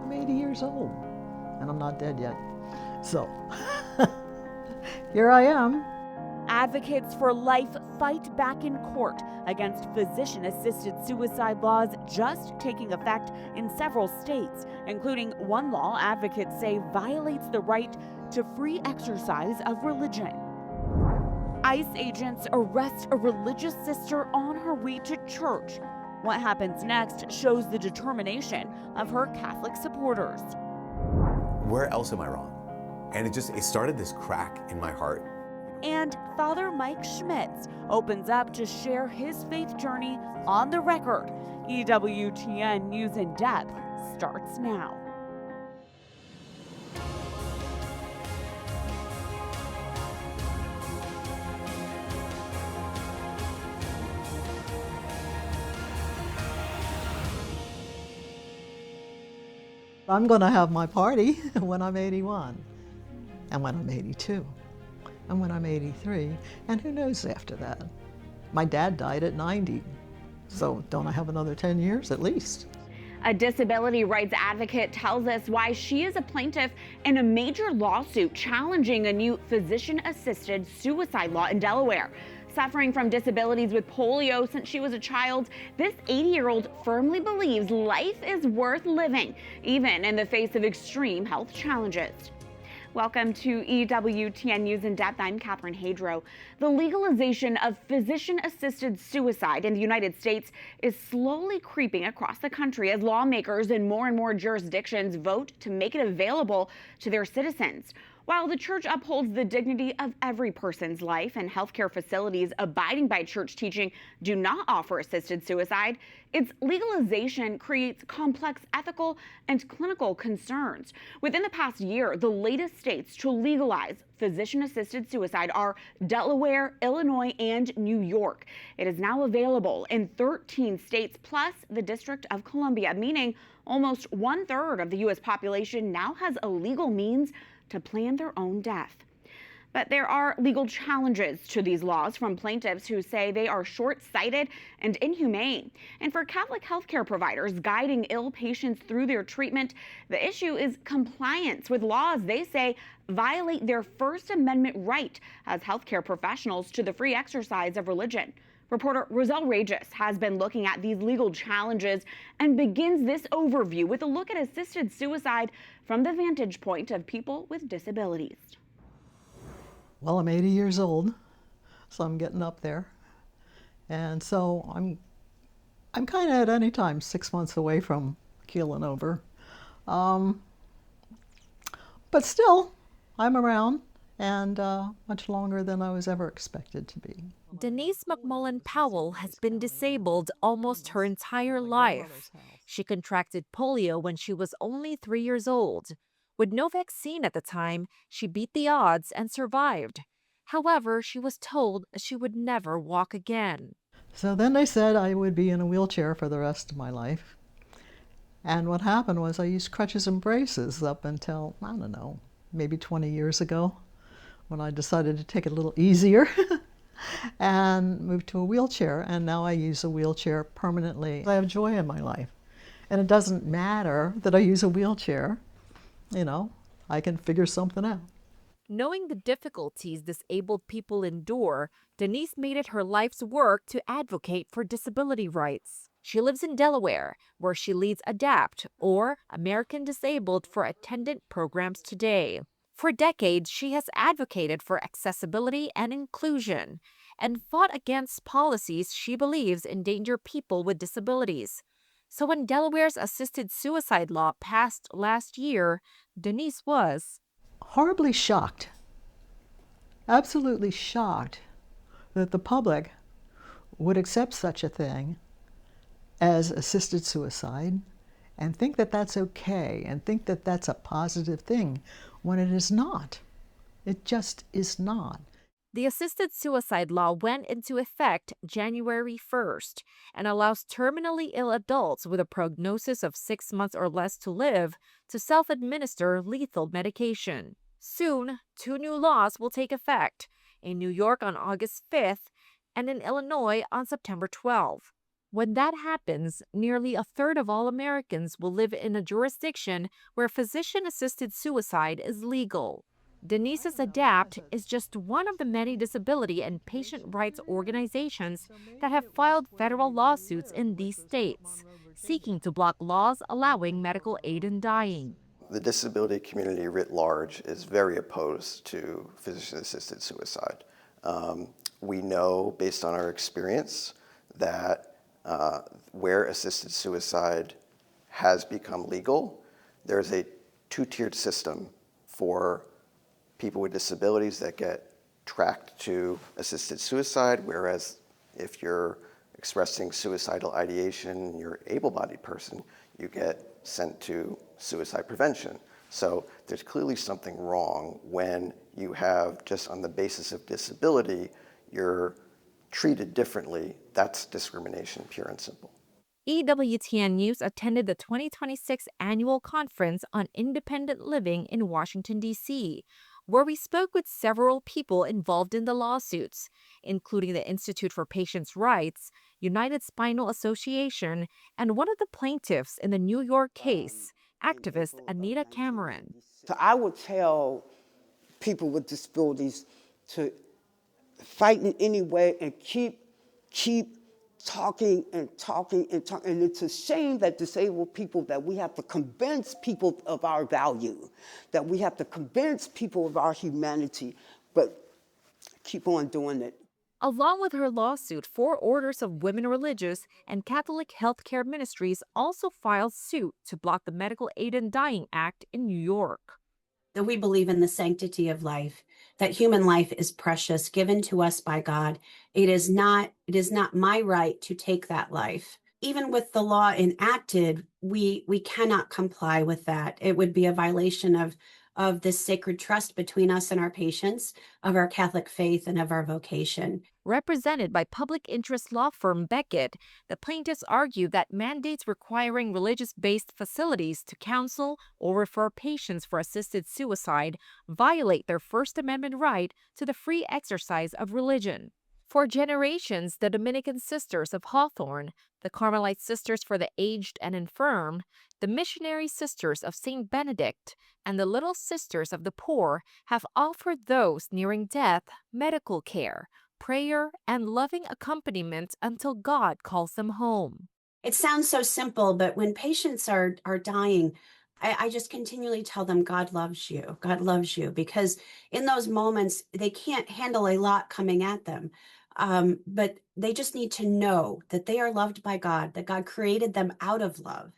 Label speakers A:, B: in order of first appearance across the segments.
A: I'm 80 years old, and I'm not dead yet. So, here I am.
B: Advocates for life fight back in court against physician-assisted suicide laws just taking effect in several states, including one law advocates say violates the right to free exercise of religion. ICE agents arrest a religious sister on her way to church. What happens next shows the determination of her Catholic supporters.
C: Where else am I wrong? And it started this crack in my heart.
B: And Father Mike Schmitz opens up to share his faith journey on the record. EWTN News in Depth starts now.
A: I'm going to have my party when I'm 81, and when I'm 82, and when I'm 83, and who knows after that. My dad died at 90, so don't I have another 10 years at least?
D: A disability rights advocate tells us why she is a plaintiff in a major lawsuit challenging a new physician-assisted suicide law in Delaware. Suffering from disabilities with polio since she was a child, this 80-year-old firmly believes life is worth living, even in the face of extreme health challenges. Welcome to EWTN News in Depth. I'm Catherine Hadro. The legalization of physician-assisted suicide in the United States is slowly creeping across the country as lawmakers in more and more jurisdictions vote to make it available to their citizens. While the church upholds the dignity of every person's life and healthcare facilities abiding by church teaching do not offer assisted suicide, its legalization creates complex ethical and clinical concerns. Within the past year, the latest states to legalize physician-assisted suicide are Delaware, Illinois, and New York. It is now available in 13 states plus the District of Columbia, meaning almost 1/3 of the U.S. population now has a legal means to plan their own death. But there are legal challenges to these laws from plaintiffs who say they are short-sighted and inhumane. And for Catholic healthcare providers guiding ill patients through their treatment, the issue is compliance with laws they say violate their First Amendment right as healthcare professionals to the free exercise of religion. Reporter Roselle Reyes has been looking at these legal challenges and begins this overview with a look at assisted suicide from the vantage point of people with disabilities.
A: Well, I'm 80 years old, so I'm getting up there. And so I'm kind of at any time 6 months away from keeling over. But still, I'm around, and much longer than I was ever expected to be.
E: Denise McMullen-Powell has been disabled almost her entire life. She contracted polio when she was only 3 years old. With no vaccine at the time, she beat the odds and survived. However, she was told she would never walk again.
A: So then they said I would be in a wheelchair for the rest of my life. And what happened was I used crutches and braces up until, I don't know, maybe 20 years ago, when I decided to take it a little easier and moved to a wheelchair. And now I use a wheelchair permanently. I have joy in my life. And it doesn't matter that I use a wheelchair. You know, I can figure something out.
E: Knowing the difficulties disabled people endure, Denise made it her life's work to advocate for disability rights. She lives in Delaware, where she leads ADAPT, or American Disabled for Attendant programs today. For decades, she has advocated for accessibility and inclusion and fought against policies she believes endanger people with disabilities. So when Delaware's assisted suicide law passed last year, Denise was
A: horribly shocked, absolutely shocked that the public would accept such a thing as assisted suicide and think that that's okay and think that that's a positive thing when it is not. It just is not.
E: The assisted suicide law went into effect January 1st and allows terminally ill adults with a prognosis of 6 months or less to live to self-administer lethal medication. Soon, 2 new laws will take effect, in New York on August 5th and in Illinois on September 12th. When that happens, nearly a third of all Americans will live in a jurisdiction where physician-assisted suicide is legal. Denise's ADAPT is just one of the many disability and patient rights organizations that have filed federal lawsuits in these states, seeking to block laws allowing medical aid in dying.
F: The disability community writ large is very opposed to physician-assisted suicide. We know, based on our experience, that where assisted suicide has become legal, there's a two-tiered system for people with disabilities that get tracked to assisted suicide, whereas if you're expressing suicidal ideation, you're an able-bodied person, you get sent to suicide prevention. So there's clearly something wrong when you have, just on the basis of disability, you're treated differently. That's discrimination, pure and simple.
E: EWTN News attended the 2026 Annual Conference on Independent Living in Washington, D.C., where we spoke with several people involved in the lawsuits, including the Institute for Patients' Rights, United Spinal Association, and one of the plaintiffs in the New York case, activist Anita Cameron.
G: So I would tell people with disabilities to fight in any way and keep talking and talking and talking. And it's a shame that disabled people, that we have to convince people of our value, that we have to convince people of our humanity, but keep on doing it.
E: Along with her lawsuit, 4 orders of women religious and Catholic healthcare ministries also filed suit to block the Medical Aid in Dying Act in New York.
H: That we believe in the sanctity of life, that human life is precious, given to us by God. It is not my right to take that life. Even with the law enacted, we cannot comply with that. It would be a violation of this sacred trust between us and our patients, of our Catholic faith and of our vocation.
E: Represented by public interest law firm Beckett, the plaintiffs argue that mandates requiring religious-based facilities to counsel or refer patients for assisted suicide violate their First Amendment right to the free exercise of religion. For generations, the Dominican Sisters of Hawthorne, the Carmelite Sisters for the Aged and Infirm, the Missionary Sisters of St. Benedict, and the Little Sisters of the Poor have offered those nearing death medical care, prayer, and loving accompaniment until God calls them home.
H: It sounds so simple, but when patients are dying, I just continually tell them, God loves you. God loves you, because in those moments, they can't handle a lot coming at them. But they just need to know that they are loved by God, that God created them out of love,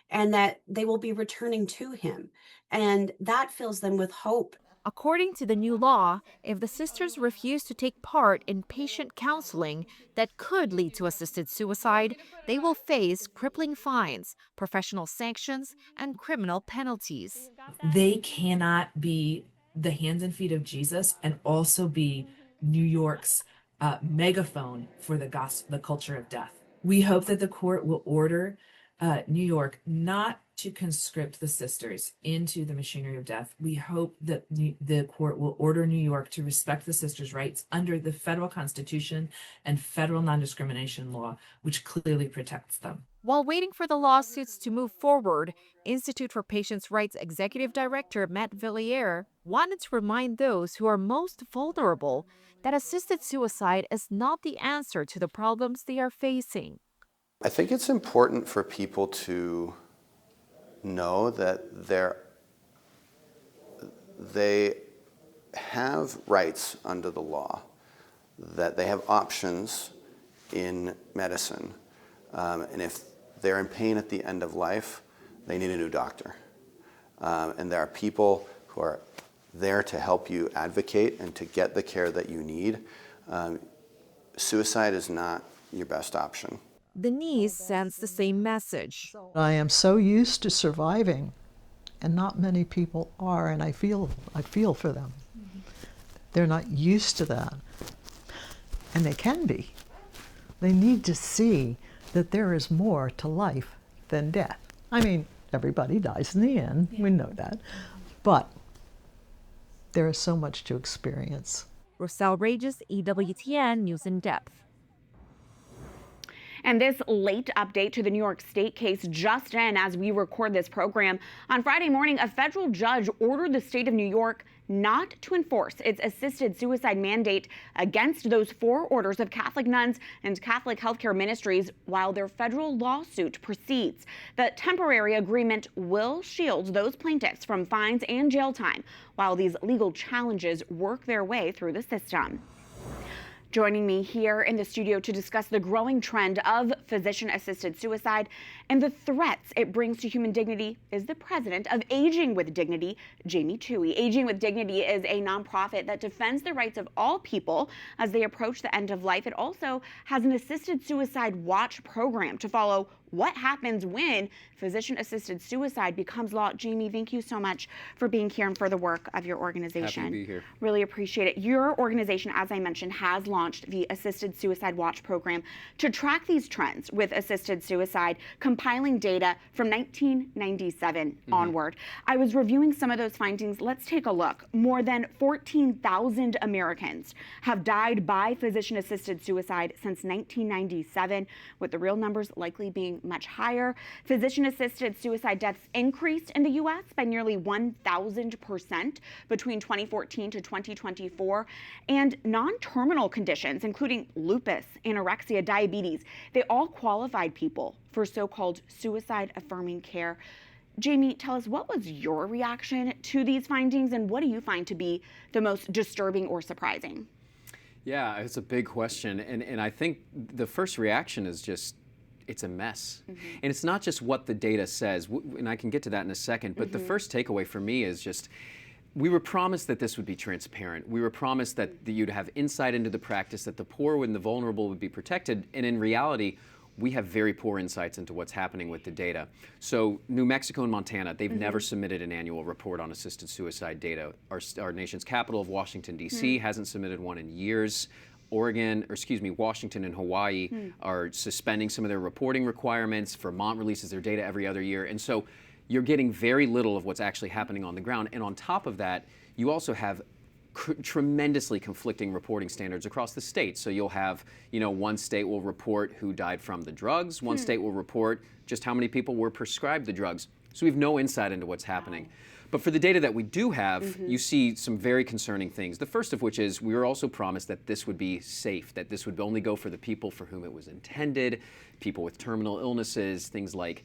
H: and that they will be returning to Him. And that fills them with hope.
E: According to the new law, if the sisters refuse to take part in patient counseling that could lead to assisted suicide, they will face crippling fines, professional sanctions, and criminal penalties.
I: They cannot be the hands and feet of Jesus and also be New York's megaphone for the culture of death. We hope that the court will order New York not to conscript the sisters into the machinery of death. We hope that the court will order New York to respect the sisters' rights under the federal constitution and federal non-discrimination law, which clearly protects them.
E: While waiting for the lawsuits to move forward, Institute for Patients' Rights Executive Director Matt Villiers wanted to remind those who are most vulnerable that assisted suicide is not the answer to the problems they are facing.
J: I think it's important for people to know that they have rights under the law, that they have options in medicine, and if they're in pain at the end of life, they need a new doctor. And there are people who are there to help you advocate and to get the care that you need. Suicide is not your best option.
E: Denise sends the same message.
A: I am so used to surviving, and not many people are, and I feel for them. They're not used to that, and they can be. They need to see that there is more to life than death. I mean, everybody dies in the end, we know that, but there is so much to experience.
E: Roselle Reyes, EWTN News in Depth.
D: And this late update to the New York State case just in as we record this program. On Friday morning, a federal judge ordered the state of New York not to enforce its assisted suicide mandate against those 4 orders of Catholic nuns and Catholic healthcare ministries while their federal lawsuit proceeds. The temporary agreement will shield those plaintiffs from fines and jail time while these legal challenges work their way through the system. Joining me here in the studio to discuss the growing trend of physician-assisted suicide and the threats it brings to human dignity is the president of Aging with Dignity, Jamie Towey. Aging with Dignity is a nonprofit that defends the rights of all people as they approach the end of life. It also has an assisted suicide watch program to follow what happens when physician-assisted suicide becomes law. Jamie, thank you so much for being here and for the work of your organization.
K: Happy to be here.
D: Really appreciate it. Your organization, as I mentioned, has launched the Assisted Suicide Watch program to track these trends with assisted suicide, compiling data from 1997 onward. I was reviewing some of those findings. Let's take a look. More than 14,000 Americans have died by physician-assisted suicide since 1997, with the real numbers likely being much higher. Physician-assisted suicide deaths increased in the U.S. by nearly 1,000% between 2014 to 2024. And non-terminal conditions, including lupus, anorexia, diabetes, they all qualified people for so-called suicide-affirming care. Jamie, tell us, what was your reaction to these findings, and what do you find to be the most disturbing or surprising?
K: Yeah, it's a big question. And I think the first reaction is just, it's a mess. And it's not just what the data says, and I can get to that in a second, but the first takeaway for me is just, we were promised that this would be transparent. We were promised that you'd have insight into the practice, that the poor and the vulnerable would be protected, and in reality, we have very poor insights into what's happening with the data. So New Mexico and Montana, they've never submitted an annual report on assisted suicide data. Our nation's capital of Washington, D.C. hasn't submitted one in years. Washington and Hawaii are suspending some of their reporting requirements. Vermont releases their data every other year. And so you're getting very little of what's actually happening on the ground. And on top of that, you also have tremendously conflicting reporting standards across the state. So you'll have, one state will report who died from the drugs. One state will report just how many people were prescribed the drugs. So we have no insight into what's happening. But for the data that we do have, you see some very concerning things. The first of which is we were also promised that this would be safe, that this would only go for the people for whom it was intended, people with terminal illnesses, things like,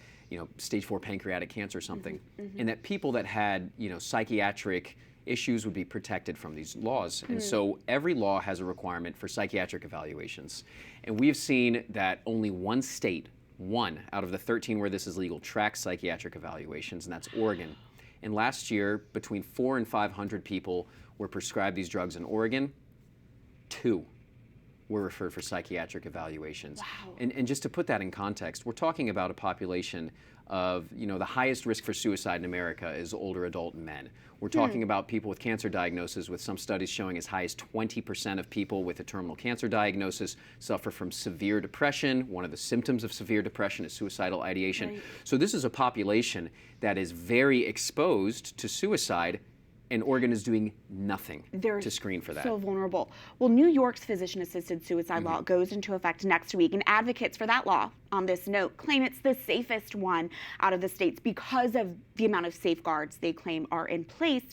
K: stage 4 pancreatic cancer or something, and that people that had, psychiatric issues would be protected from these laws. And so every law has a requirement for psychiatric evaluations. And we've seen that only one state, one out of the 13 where this is legal, tracks psychiatric evaluations, and that's Oregon. And last year, between 400 and 500 people were prescribed these drugs in Oregon. 2 were referred for psychiatric evaluations.
D: Wow.
K: And just to put that in context, we're talking about a population of, the highest risk for suicide in America is older adult men. We're talking about people with cancer diagnoses, with some studies showing as high as 20% of people with a terminal cancer diagnosis suffer from severe depression. One of the symptoms of severe depression is suicidal ideation.
D: Right.
K: So this is a population that is very exposed to suicide, and Oregon is doing nothing to screen for that.
D: So vulnerable. Well, New York's physician-assisted suicide law goes into effect next week, and advocates for that law, on this note, claim it's the safest one out of the states because of the amount of safeguards they claim are in place.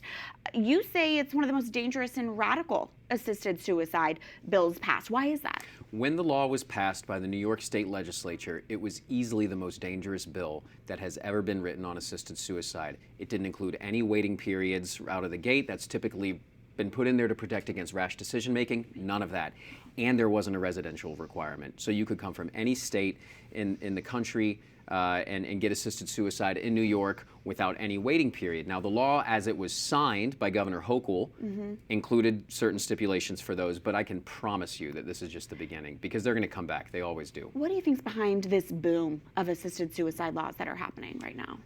D: You say it's one of the most dangerous and radical assisted suicide bills passed. Why is that?
K: When the law was passed by the New York State Legislature, it was easily the most dangerous bill that has ever been written on assisted suicide. It didn't include any waiting periods out of the gate. That's typically been put in there to protect against rash decision-making. None of that. And there wasn't a residential requirement. So you could come from any state in the country and get assisted suicide in New York without any waiting period. Now, the law, as it was signed by Governor Hochul, included certain stipulations for those, but I can promise you that this is just the beginning, because they're going to come back. They always do.
D: What do you think's behind this boom of assisted suicide laws that are happening right now?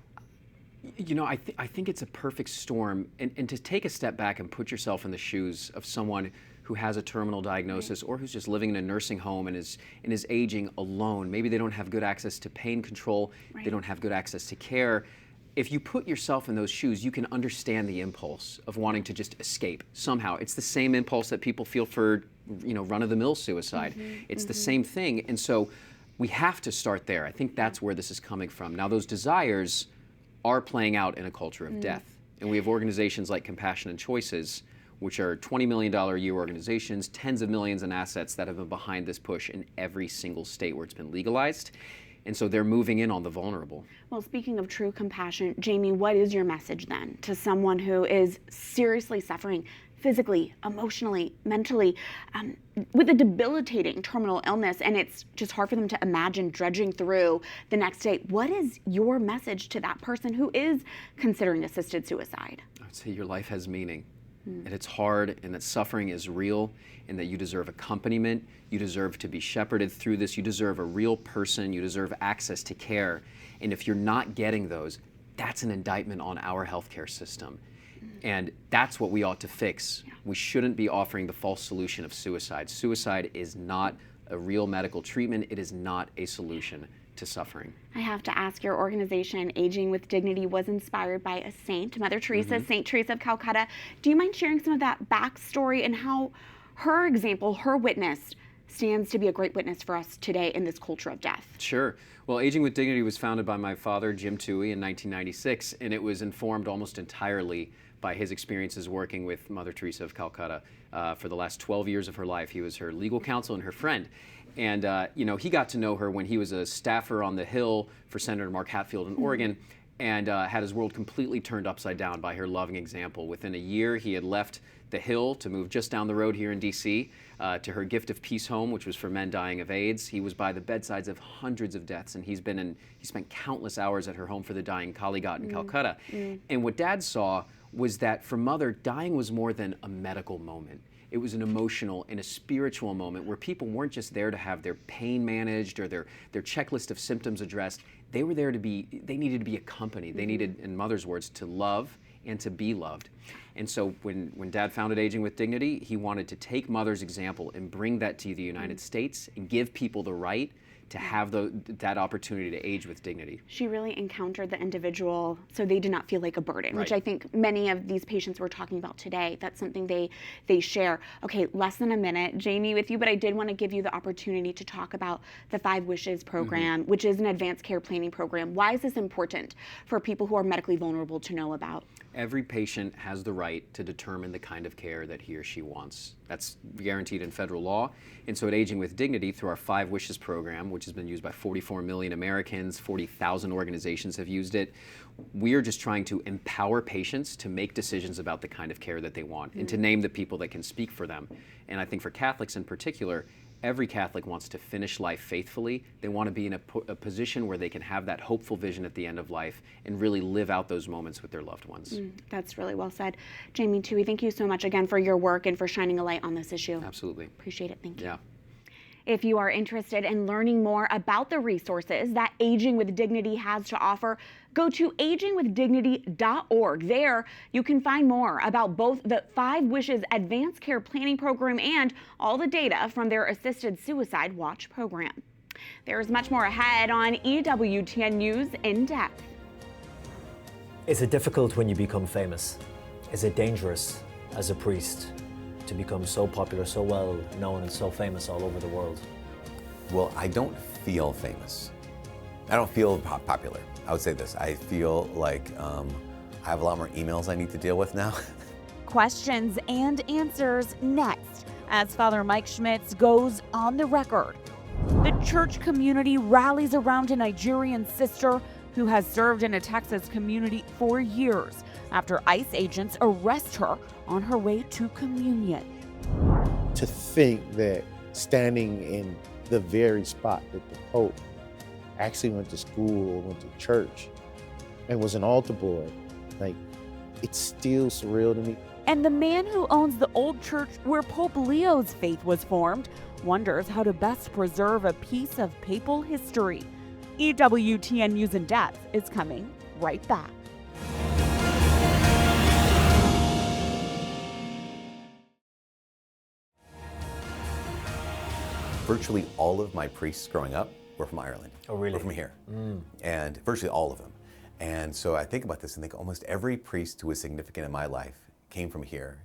K: I think it's a perfect storm. And to take a step back and put yourself in the shoes of someone who has a terminal diagnosis or who's just living in a nursing home and is aging alone. Maybe they don't have good access to pain control. They don't have good access to care. If you put yourself in those shoes, you can understand the impulse of wanting to just escape somehow. It's the same impulse that people feel for, run-of-the-mill suicide. It's the same thing. And so We have to start there. I think that's where this is coming from. Now, those desires are playing out in a culture of death. And we have organizations like Compassion and Choices, which are $20 million a year organizations, tens of millions in assets that have been behind this push in every single state where it's been legalized. And so they're moving in on the vulnerable.
D: Well, speaking of true compassion, Jamie, what is your message then to someone who is seriously suffering physically, emotionally, mentally, with a debilitating terminal illness, and it's just hard for them to imagine dredging through the next day? What is your message to that person who is considering assisted suicide?
K: I would say your life has meaning. And it's hard, and that suffering is real, and that you deserve accompaniment, you deserve to be shepherded through this, you deserve a real person, you deserve access to care. And if you're not getting those, that's an indictment on our healthcare system. And that's what we ought to fix. We shouldn't be offering the false solution of suicide. Suicide is not a real medical treatment, it is not a solution to suffering.
D: I have to ask, your organization, Aging with Dignity, was inspired by a saint, Mother Teresa, Saint Teresa of Calcutta. Do you mind sharing some of that backstory and how her example, her witness, stands to be a great witness for us today in this culture of death?
K: Sure. Well, Aging with Dignity was founded by my father, Jim Towey, in 1996, and it was informed almost entirely by his experiences working with Mother Teresa of Calcutta. For the last 12 years of her life, he was her legal counsel and her friend. And he got to know her when he was a staffer on the Hill for Senator Mark Hatfield in Oregon, and had his world completely turned upside down by her loving example. Within a year, he had left the Hill to move just down the road here in D.C. To her Gift of Peace home, which was for men dying of AIDS. He was by the bedsides of hundreds of deaths, and he spent countless hours at her home for the dying Kaligat in Calcutta. And what Dad saw was that for Mother, dying was more than a medical moment. It was an emotional and a spiritual moment where people weren't just there to have their pain managed or their checklist of symptoms addressed. They were there they needed to be accompanied. They needed, in Mother's words, to love and to be loved. And so when Dad founded Aging with Dignity, he wanted to take Mother's example and bring that to the United States and give people the right to have that opportunity to age with dignity.
D: She really encountered the individual so they did not feel like a burden, which I think many of these patients we're talking about today, that's something they share. Okay, less than a minute, Jamie, with you, but I did want to give you the opportunity to talk about the 5 Wishes program, which is an advanced care planning program. Why is this important for people who are medically vulnerable to know about?
K: Every patient has the right to determine the kind of care that he or she wants. That's guaranteed in federal law. And so at Aging with Dignity, through our 5 Wishes program, which has been used by 44 million Americans, 40,000 organizations have used it, we are just trying to empower patients to make decisions about the kind of care that they want and to name the people that can speak for them. And I think for Catholics in particular, every Catholic wants to finish life faithfully. They want to be in a position where they can have that hopeful vision at the end of life and really live out those moments with their loved ones.
D: That's really well said. Jamie Towey, thank you so much again for your work and for shining a light on this issue.
K: Absolutely.
D: Appreciate it. Thank you.
K: Yeah.
D: If you are interested in learning more about the resources that Aging with Dignity has to offer, go to agingwithdignity.org. There, you can find more about both the 5 Wishes Advanced Care Planning Program and all the data from their Assisted Suicide Watch program. There's much more ahead on EWTN News in Depth.
L: Is it difficult when you become famous? Is it dangerous as a priest to become so popular, so well known and so famous all over the world?
C: Well, I don't feel famous. I don't feel popular. I would say this, I feel like I have a lot more emails I need to deal with now.
B: Questions and answers next as Father Mike Schmitz goes on the record. The church community rallies around a Nigerian sister who has served in a Texas community for years after ICE agents arrest her on her way to communion.
M: To think that standing in the very spot that the Pope actually went to school or went to church and was an altar boy, like, it's still surreal to me.
B: And the man who owns the old church where Pope Leo's faith was formed wonders how to best preserve a piece of papal history. EWTN News in Depth is coming right back.
C: Virtually all of my priests growing up were from Ireland.
L: Oh, really?
C: Were from here. And virtually all of them. And so I think about this and think almost every priest who was significant in my life came from here.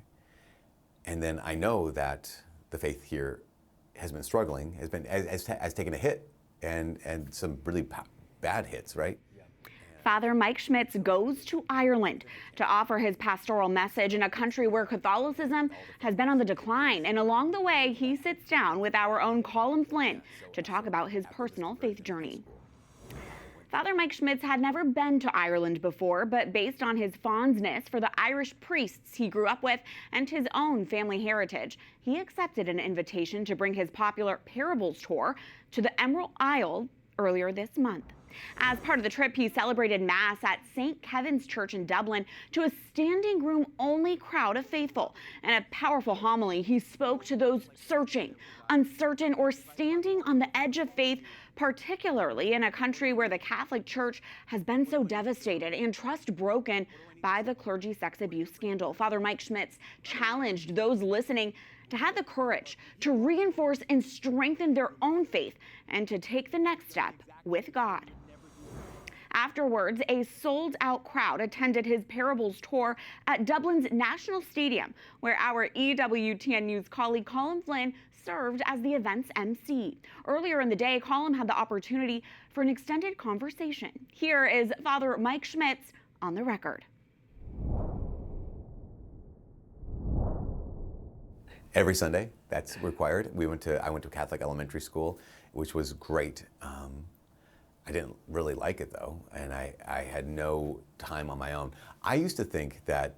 C: And then I know that the faith here has been struggling, has taken a hit and some really bad hits, right?
D: Father Mike Schmitz goes to Ireland to offer his pastoral message in a country where Catholicism has been on the decline. And along the way, he sits down with our own Colm Flynn to talk about his personal faith journey. Father Mike Schmitz had never been to Ireland before, but based on his fondness for the Irish priests he grew up with and his own family heritage, he accepted an invitation to bring his popular Parables tour to the Emerald Isle earlier this month. As part of the trip, he celebrated Mass at St. Kevin's Church in Dublin to a standing room only crowd of faithful. In a powerful homily, he spoke to those searching, uncertain, or standing on the edge of faith, particularly in a country where the Catholic Church has been so devastated and trust broken by the clergy sex abuse scandal. Father Mike Schmitz challenged those listening to have the courage to reinforce and strengthen their own faith and to take the next step with God. Afterwards, a sold-out crowd attended his Parables tour at Dublin's National Stadium, where our EWTN News colleague Colm Flynn served as the event's MC. Earlier in the day, Colm had the opportunity for an extended conversation. Here is Father Mike Schmitz on the record.
C: Every Sunday, that's required. I went to Catholic elementary school, which was great. I didn't really like it though, and I had no time on my own. I used to think that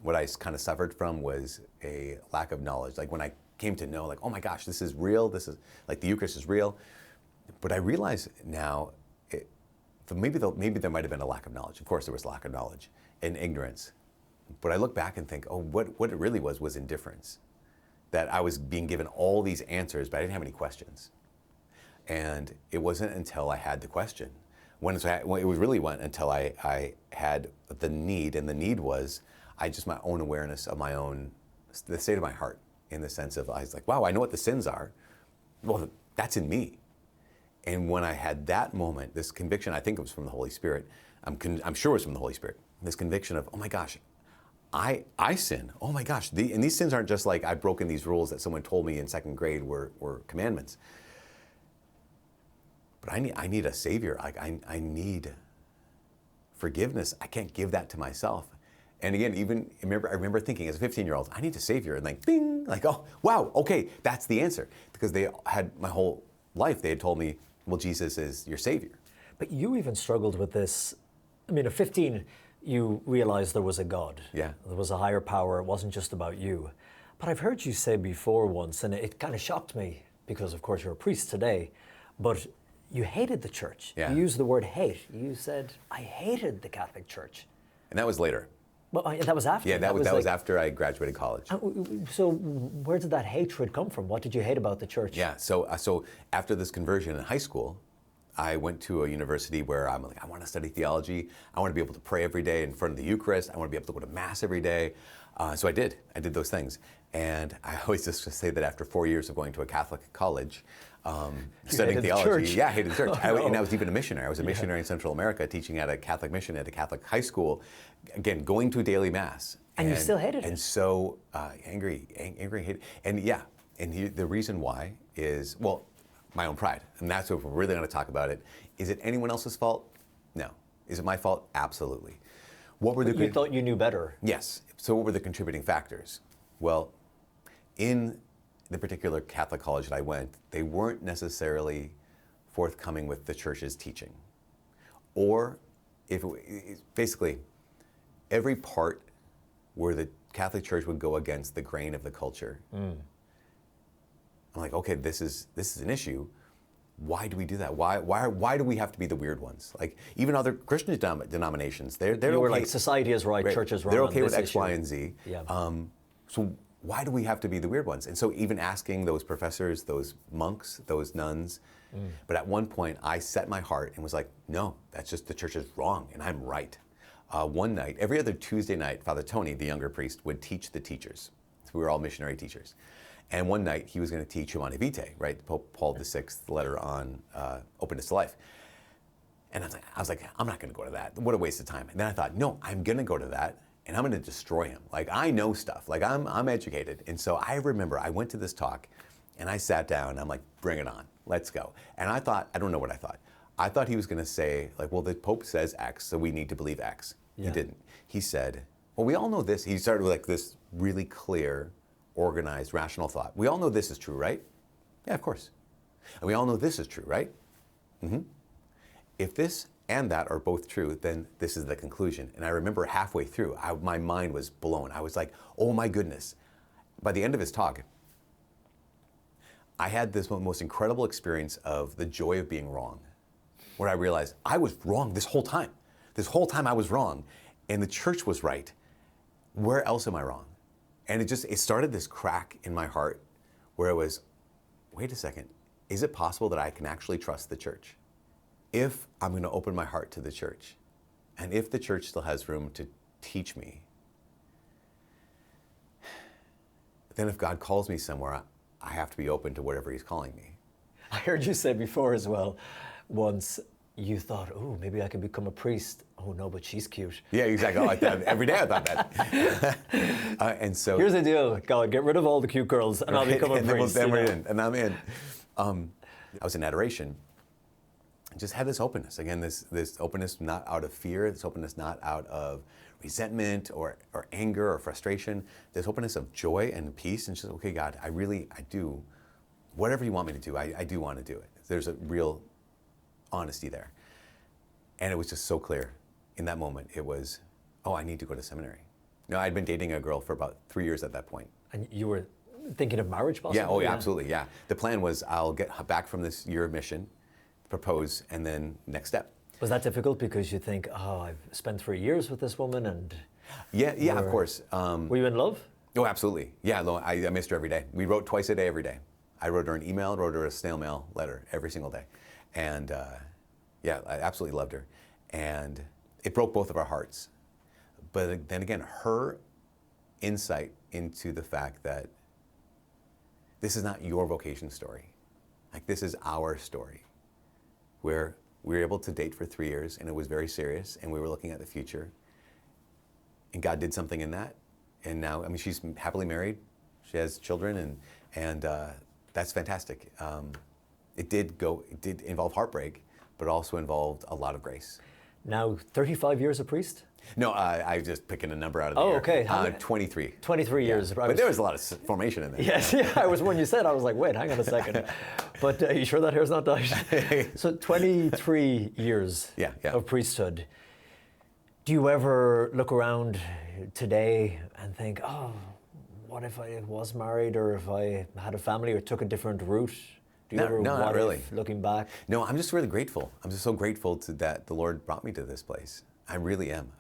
C: what I kind of suffered from was a lack of knowledge. Like when I came to know, like, oh my gosh, this is real, this is, like the Eucharist is real. But I realize now, maybe there might have been a lack of knowledge. Of course there was a lack of knowledge and ignorance. But I look back and think, oh, what it really was indifference. That I was being given all these answers, but I didn't have any questions. And it wasn't until I had the question, it really went until I had the need, and the need was just my own awareness of my own, the state of my heart, in the sense of, I was like, wow, I know what the sins are. Well, that's in me. And when I had that moment, this conviction, I think it was from the Holy Spirit, I'm sure it was from the Holy Spirit, this conviction of, oh my gosh, I sin. Oh my gosh, and these sins aren't just like I've broken these rules that someone told me in second grade were commandments. But I need a savior. I need forgiveness. I can't give that to myself. And again, I remember thinking as a 15-year-old, I need a savior. And like, bing, like, oh, wow, okay, that's the answer. Because they had my whole life, they had told me, well, Jesus is your savior.
L: But you even struggled with this. I mean, at 15, you realized there was a God.
C: Yeah.
L: There was a higher power. It wasn't just about you. But I've heard you say before once, and it kind of shocked me, because of course you're a priest today, but you hated the church.
C: Yeah.
L: You used the word hate. You said, I hated the Catholic Church.
C: And that was later.
L: Well, that was after.
C: Yeah, that was after I graduated college.
L: So where did that hatred come from? What did you hate about the church?
C: Yeah, so after this conversion in high school, I went to a university where I'm like, I want to study theology. I want to be able to pray every day in front of the Eucharist. I want to be able to go to Mass every day. So I did those things. And I always just say that after 4 years of going to a Catholic college, studying theology. Yeah, I hated the church. And I was even a missionary. I was a missionary in Central America, teaching at a Catholic mission at a Catholic high school. Again, going to a daily Mass.
L: And you still hated it.
C: And so angry, hated. And yeah, the reason why is, well, my own pride. And that's what we're really going to talk about it. Is it anyone else's fault? No. Is it my fault? Absolutely.
L: You thought you knew better.
C: Yes. So what were the contributing factors? Well, in the particular Catholic college that I went, they weren't necessarily forthcoming with the church's teaching. Or basically, every part where the Catholic Church would go against the grain of the culture. I'm like, okay, this is an issue. Why do we do that? Why do we have to be the weird ones? Like even other Christian denominations, they're
L: okay. Like society is right, church is wrong.
C: They're okay with X,
L: issue.
C: Y, and Z.
L: Yeah.
C: So why do we have to be the weird ones? And so even asking those professors, those monks, those nuns, but at one point I set my heart and was like, no, that's just the church is wrong and I'm right. One night, every other Tuesday night, Father Tony, the younger priest, would teach the teachers. So we were all missionary teachers. And one night he was going to teach Humanae Vitae, right? Pope Paul VI, letter on openness to life. And I was like, I'm not going to go to that. What a waste of time. And then I thought, no, I'm going to go to that and I'm going to destroy him. Like I know stuff, like I'm educated. And so I remember I went to this talk and I sat down and I'm like, bring it on. let's go. And I thought, I don't know what I thought. I thought he was going to say, like, well, the Pope says X, so we need to believe X. Yeah. He didn't. He said, well, we all know this. He started with like this really clear, organized, rational thought. We all know this is true, right? Yeah, of course. And we all know this is true, right? Mm-hmm. If this and that are both true, then this is the conclusion. And I remember halfway through, my mind was blown. I was like, oh my goodness. By the end of his talk, I had this most incredible experience of the joy of being wrong, where I realized I was wrong this whole time. This whole time I was wrong, and the church was right. Where else am I wrong? And it started this crack in my heart where it was, wait a second, is it possible that I can actually trust the church? If I'm going to open my heart to the church, and if the church still has room to teach me, then if God calls me somewhere, I have to be open to whatever he's calling me.
L: I heard you say before as well, once you thought, oh, maybe I could become a priest. Oh no, but she's cute.
C: Yeah, exactly. Oh, every day I thought that. And so
L: here's the deal, God, get rid of all the cute girls and I'll become a priest.
C: Then we're in, and I'm in. I was in adoration. Just had this openness. Again, this openness not out of fear, this openness not out of resentment or anger or frustration, this openness of joy and peace, and just, okay, God, I do, whatever you want me to do, I do want to do it. There's a real honesty there. And it was just so clear in that moment. It was, oh, I need to go to seminary. No, I'd been dating a girl for about 3 years at that point.
L: And you were thinking of marriage possibly?
C: Yeah, oh yeah, absolutely, yeah. The plan was I'll get back from this year of mission, propose, and then next step.
L: Was that difficult because you think, oh, I've spent 3 years with this woman and...
C: Yeah, of course.
L: Were you in love?
C: Oh, absolutely. Yeah, I missed her every day. We wrote twice a day, every day. I wrote her an email, wrote her a snail mail letter every single day. And yeah, I absolutely loved her. And it broke both of our hearts. But then again, her insight into the fact that this is not your vocation story. Like, this is our story, where we were able to date for 3 years, and it was very serious, and we were looking at the future. And God did something in that. And now, I mean, she's happily married. She has children, and that's fantastic. It did involve heartbreak, but also involved a lot of grace.
L: Now, 35 years a priest?
C: No, I just picking a number out of the air.
L: Okay.
C: 23.
L: 23 years.
C: Yeah. But there was a lot of formation in there.
L: Yes, yeah. When you said, I was like, wait, hang on a second. But are you sure that hair's not dyed? So 23 years of priesthood. Do you ever look around today and think, oh, what if I was married, or if I had a family or took a different route? Do you ever
C: not really.
L: Looking back?
C: No, I'm just really grateful. I'm just so grateful that the Lord brought me to this place. I really am.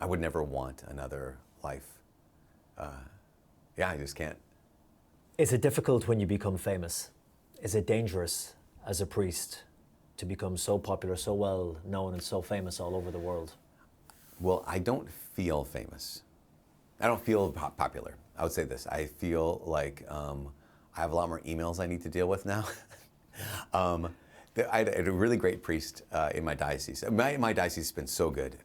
C: I would never want another life. I just can't.
L: Is it difficult when you become famous? Is it dangerous as a priest to become so popular, so well known, and so famous all over the world?
C: Well, I don't feel famous. I don't feel popular. I would say this. I feel like I have a lot more emails I need to deal with now. I had a really great priest in my diocese. My diocese has been so good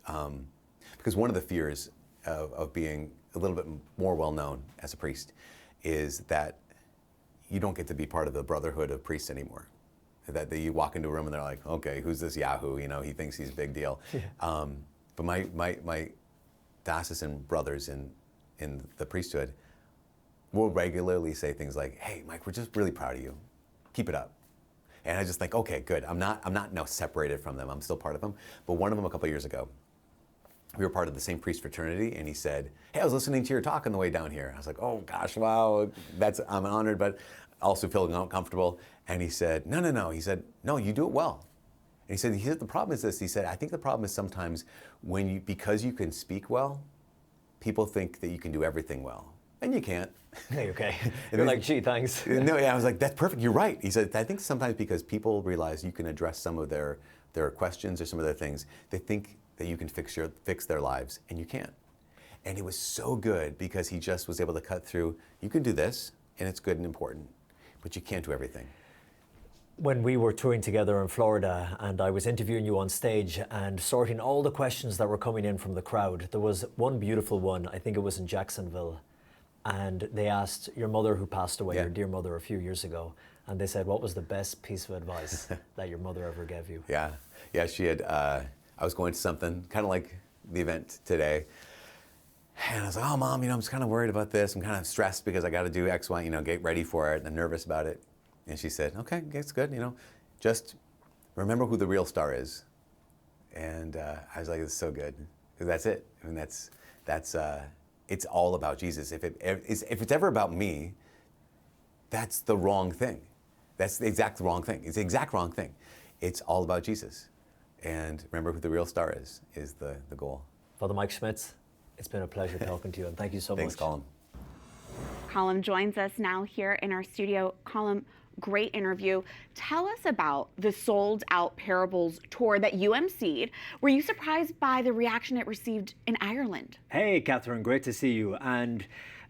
C: because one of the fears of being a little bit more well-known as a priest is that you don't get to be part of the brotherhood of priests anymore. That you walk into a room and they're like, okay, who's this Yahoo? You know, he thinks he's a big deal. Yeah. But my diocesan brothers in the priesthood will regularly say things like, hey, Mike, we're just really proud of you. Keep it up. And I just think, okay, good. I'm not now separated from them. I'm still part of them. But one of them a couple of years ago, we were part of the same priest fraternity, and he said, hey, I was listening to your talk on the way down here. I was like, oh gosh, wow, I'm honored, but also feeling uncomfortable. And he said, no. He said, no, you do it well. And he said, the problem is this. He said, I think the problem is sometimes because you can speak well, people think that you can do everything well. And you can't.
L: Hey, okay. You're like, gee, thanks.
C: No, yeah, I was like, that's perfect. You're right. He said, I think sometimes because people realize you can address some of their questions or some of their things, they think that you can fix their lives, and you can't. And it was so good because he just was able to cut through, you can do this, and it's good and important, but you can't do everything.
L: When we were touring together in Florida and I was interviewing you on stage and sorting all the questions that were coming in from the crowd, there was one beautiful one, I think it was in Jacksonville, and they asked your mother who passed away, your dear mother, a few years ago, And they said, what was the best piece of advice that your mother ever gave you?
C: Yeah, she had, I was going to something, kind of like the event today. And I was like, oh, Mom, I'm just kind of worried about this. I'm kind of stressed because I got to do X, Y, get ready for it. And I'm nervous about it. And she said, okay, it's good, just remember who the real star is. And I was like, it's so good. That's it. I mean, that's it's all about Jesus. If it's ever about me, that's the wrong thing. That's the exact wrong thing. It's the exact wrong thing. It's all about Jesus. And remember who the real star is the goal.
L: Father Mike Schmitz, it's been a pleasure talking to you, and thank you so much.
C: Thanks, Colm.
D: Colm joins us now here in our studio. Colm, great interview. Tell us about the Sold Out Parables tour that you emceed. Were you surprised by the reaction it received in Ireland?
N: Hey, Catherine, great to see you. And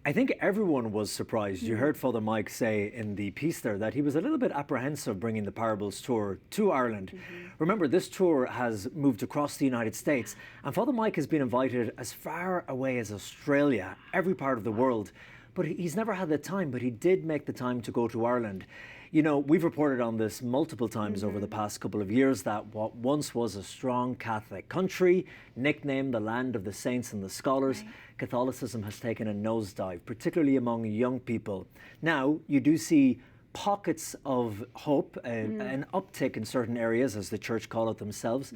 N: I think everyone was surprised. You heard Father Mike say in the piece there that he was a little bit apprehensive bringing the Parables tour to Ireland. Remember, this tour has moved across the United States, and Father Mike has been invited as far away as Australia, every part of the world. But he's never had the time, but he did make the time to go to Ireland. We've reported on this multiple times over the past couple of years, that what once was a strong Catholic country, nicknamed the land of the saints and the scholars, Catholicism has taken a nosedive, particularly among young people. Now, you do see pockets of hope, an uptick in certain areas, as the church call it themselves.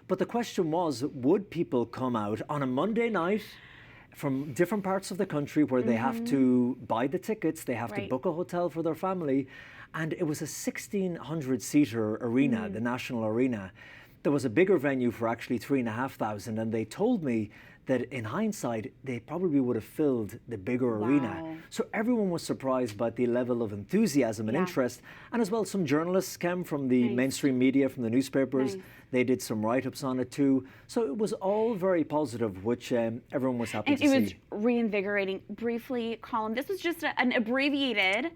N: But the question was, would people come out on a Monday night from different parts of the country where they have to buy the tickets, they have to book a hotel for their family, and it was a 1,600-seater arena, the National Arena. There was a bigger venue for actually 3,500, and they told me that in hindsight, they probably would have filled the bigger arena. So everyone was surprised by the level of enthusiasm and interest. And as well, some journalists came from the mainstream media, from the newspapers. They did some write-ups on it too. So it was all very positive, which everyone was happy to see.
D: It was reinvigorating. Briefly, Colm, this was just an abbreviated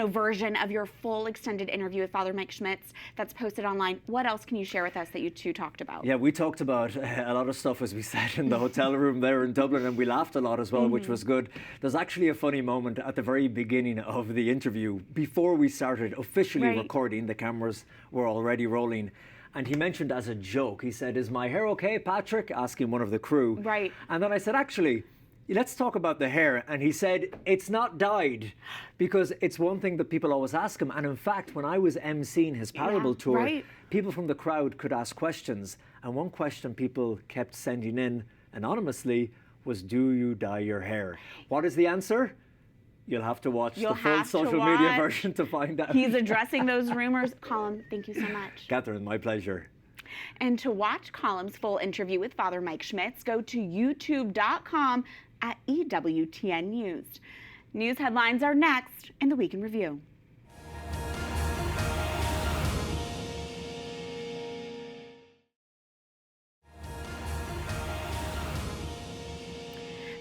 D: version of your full extended interview with Father Mike Schmitz that's posted online. What else can you share with us that you two talked about?
N: Yeah, we talked about a lot of stuff, as we said, in the hotel room there in Dublin, and we laughed a lot as well, which was good. There's actually a funny moment at the very beginning of the interview. Before we started officially recording, the cameras were already rolling. And he mentioned as a joke, he said, "Is my hair okay, Patrick?" asking one of the crew. And then I said, actually, let's talk about the hair. And he said, it's not dyed, because it's one thing that people always ask him. And in fact, when I was emceeing his parable tour, people from the crowd could ask questions. And one question people kept sending in anonymously was, do you dye your hair? What is the answer? You'll have to watch the full social media version to find out.
D: He's addressing those rumors. Colm, thank you so much.
N: Catherine, my pleasure.
D: And to watch Colm's full interview with Father Mike Schmitz, go to youtube.com at EWTN News. News headlines are next in the Week in Review.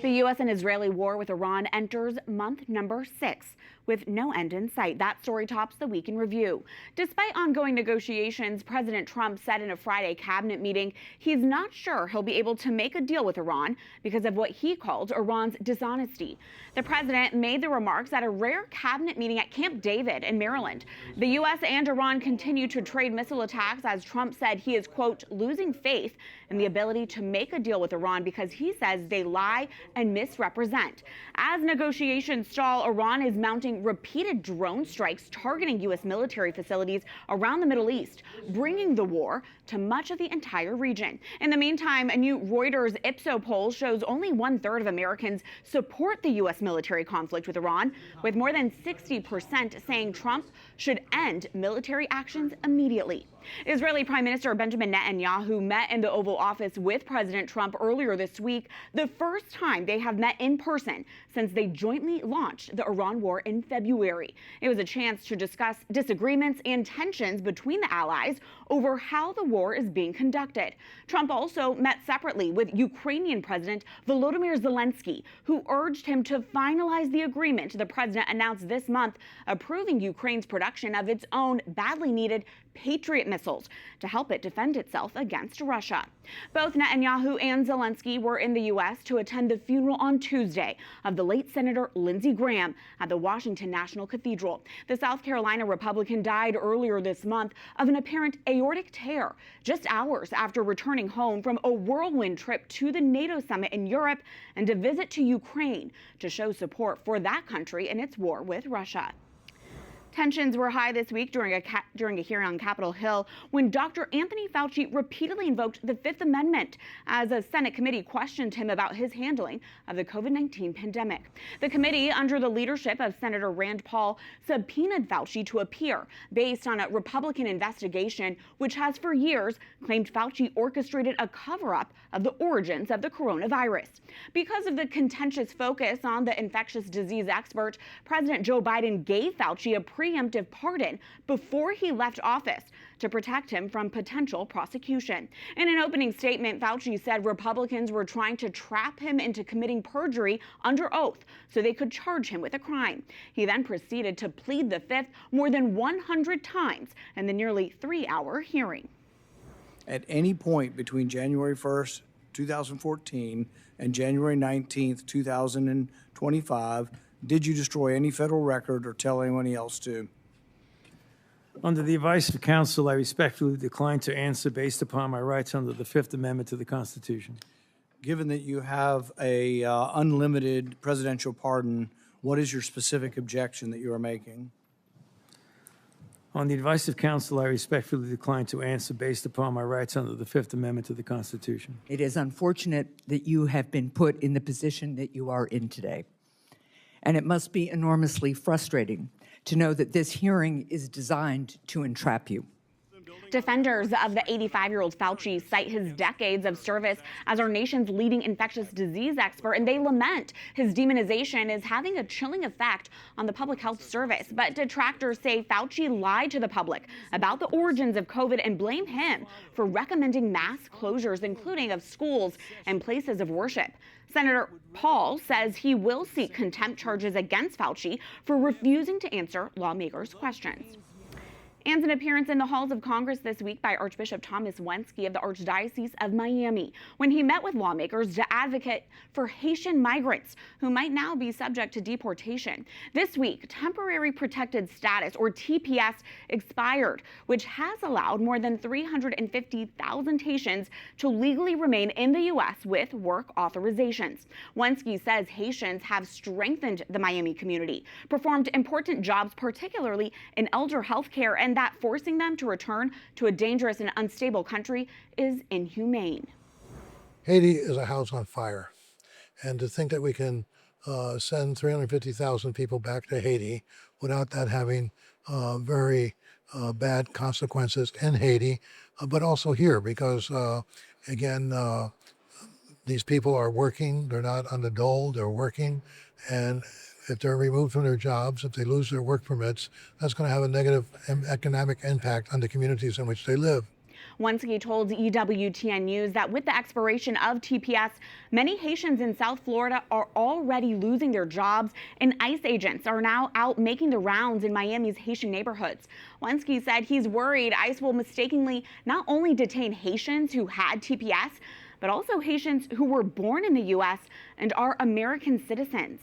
D: The U.S. and Israeli war with Iran enters month number 6 with no end in sight. That story tops the Week in Review. Despite ongoing negotiations, President Trump said in a Friday cabinet meeting he's not sure he'll be able to make a deal with Iran because of what he called Iran's dishonesty. The president made the remarks at a rare cabinet meeting at Camp David in Maryland. The U.S. and Iran continue to trade missile attacks as Trump said he is, quote, losing faith in the ability to make a deal with Iran because he says they lie and misrepresent. As negotiations stall, Iran is mounting repeated drone strikes targeting U.S. military facilities around the Middle East, bringing the war to much of the entire region. In the meantime, a new Reuters Ipsos poll shows only 1/3 of Americans support the U.S. military conflict with Iran, with more than 60% saying Trump should end military actions immediately. Israeli Prime Minister Benjamin Netanyahu met in the Oval Office with President Trump earlier this week, the first time they have met in person since they jointly launched the Iran war in February. It was a chance to discuss disagreements and tensions between the allies over how the war is being conducted. Trump also met separately with Ukrainian President Volodymyr Zelensky, who urged him to finalize the agreement the president announced this month, approving Ukraine's production of its own badly needed Patriot missiles to help it defend itself against Russia. Both Netanyahu and Zelensky were in the U.S. to attend the funeral on Tuesday of the late Senator Lindsey Graham at the Washington National Cathedral. The South Carolina Republican died earlier this month of an apparent aortic tear, just hours after returning home from a whirlwind trip to the NATO summit in Europe and a visit to Ukraine to show support for that country in its war with Russia. Tensions were high this week during a hearing on Capitol Hill when Dr. Anthony Fauci repeatedly invoked the Fifth Amendment as a Senate committee questioned him about his handling of the COVID-19 pandemic. The committee, under the leadership of Senator Rand Paul, subpoenaed Fauci to appear based on a Republican investigation which has for years claimed Fauci orchestrated a cover-up of the origins of the coronavirus. Because of the contentious focus on the infectious disease expert, President Joe Biden gave Fauci a preemptive pardon before he left office to protect him from potential prosecution. In an opening statement, Fauci said Republicans were trying to trap him into committing perjury under oath so they could charge him with a crime. He then proceeded to plead the Fifth more than 100 times in the nearly 3-hour hearing.
O: At any point between January 1st, 2014 and January 19th, 2025, did you destroy any federal record or tell anyone else to?
P: Under the advice of counsel, I respectfully decline to answer based upon my rights under the Fifth Amendment to the Constitution.
O: Given that you have a unlimited presidential pardon, what is your specific objection that you are making?
P: On the advice of counsel, I respectfully decline to answer based upon my rights under the Fifth Amendment to the Constitution.
Q: It is unfortunate that you have been put in the position that you are in today. And it must be enormously frustrating to know that this hearing is designed to entrap you.
D: Defenders of the 85-year-old Fauci cite his decades of service as our nation's leading infectious disease expert, and they lament his demonization is having a chilling effect on the public health service. But detractors say Fauci lied to the public about the origins of COVID and blame him for recommending mass closures, including of schools and places of worship. Senator Paul says he will seek contempt charges against Fauci for refusing to answer lawmakers' questions. And an appearance in the halls of Congress this week by Archbishop Thomas Wenski of the Archdiocese of Miami when he met with lawmakers to advocate for Haitian migrants who might now be subject to deportation. This week, temporary protected status, or TPS, expired, which has allowed more than 350,000 Haitians to legally remain in the U.S. with work authorizations. Wenski says Haitians have strengthened the Miami community, performed important jobs, particularly in elder health care, and that forcing them to return to a dangerous and unstable country is inhumane.
R: Haiti is a house on fire. And to think that we can send 350,000 people back to Haiti without that having very bad consequences in Haiti, but also here, because again, these people are working, they're not on the dole, they're working, and if they're removed from their jobs, if they lose their work permits, that's going to have a negative economic impact on the communities in which they live.
D: Wenski told EWTN News that with the expiration of TPS, many Haitians in South Florida are already losing their jobs, and ICE agents are now out making the rounds in Miami's Haitian neighborhoods. Wenski said he's worried ICE will mistakenly not only detain Haitians who had TPS, but also Haitians who were born in the U.S. and are American citizens.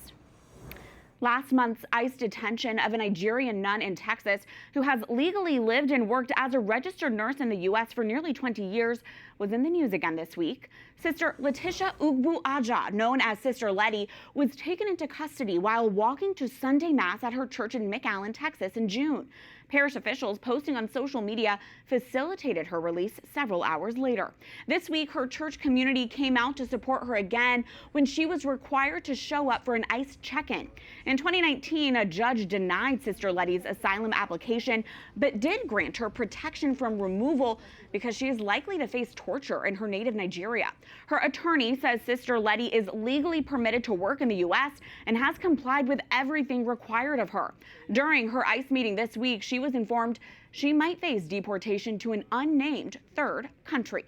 D: Last month's ICE detention of a Nigerian nun in Texas who has legally lived and worked as a registered nurse in the U.S. for nearly 20 years was in the news again this week. Sister Leticia Ugboaja, known as Sister Letty, was taken into custody while walking to Sunday Mass at her church in McAllen, Texas in June. Parish officials posting on social media facilitated her release several hours later. This week, her church community came out to support her again when she was required to show up for an ICE check-in. In 2019, a judge denied Sister Letty's asylum application, but did grant her protection from removal because she is likely to face torture in her native Nigeria. Her attorney says Sister Letty is legally permitted to work in the U.S. and has complied with everything required of her. During her ICE meeting this week, she was informed she might face deportation to an unnamed third country.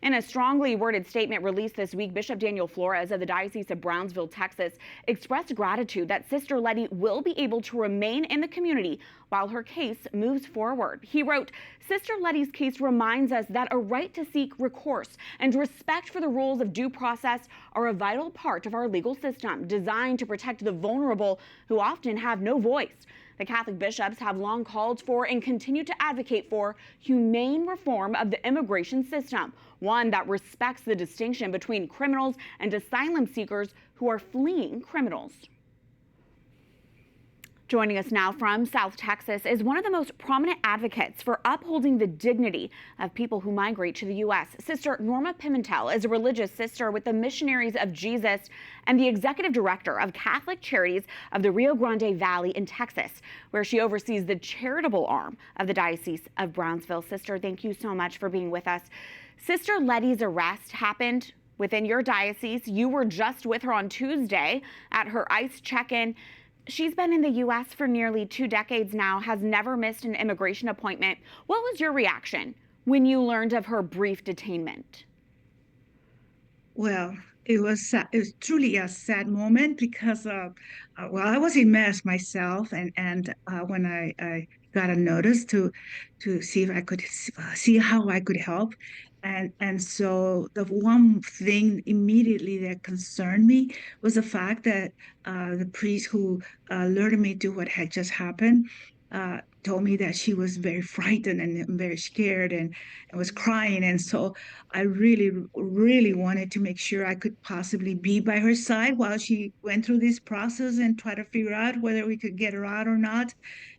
D: In a strongly worded statement released this week, Bishop Daniel Flores of the Diocese of Brownsville, Texas, expressed gratitude that Sister Letty will be able to remain in the community while her case moves forward. He wrote, "Sister Letty's case reminds us that a right to seek recourse and respect for the rules of due process are a vital part of our legal system, designed to protect the vulnerable who often have no voice." The Catholic bishops have long called for and continue to advocate for humane reform of the immigration system, one that respects the distinction between criminals and asylum seekers who are fleeing criminals. Joining us now from South Texas is one of the most prominent advocates for upholding the dignity of people who migrate to the U.S. Sister Norma Pimentel is a religious sister with the Missionaries of Jesus and the executive director of Catholic Charities of the Rio Grande Valley in Texas, where she oversees the charitable arm of the Diocese of Brownsville. Sister, thank you so much for being with us. Sister Letty's arrest happened within your diocese. You were just with her on Tuesday at her ICE check-in. She's been in the U.S. for nearly 2 decades now, has never missed an immigration appointment. What was your reaction when you learned of her brief detainment?
S: Well, it was truly a sad moment because, well, I was in mass myself, and when I got a notice to see if I could see how I could help. And so the one thing immediately that concerned me was the fact that the priest who alerted me to what had just happened told me that she was very frightened and very scared and was crying. And so I really, really wanted to make sure I could possibly be by her side while she went through this process and try to figure out whether we could get her out or not.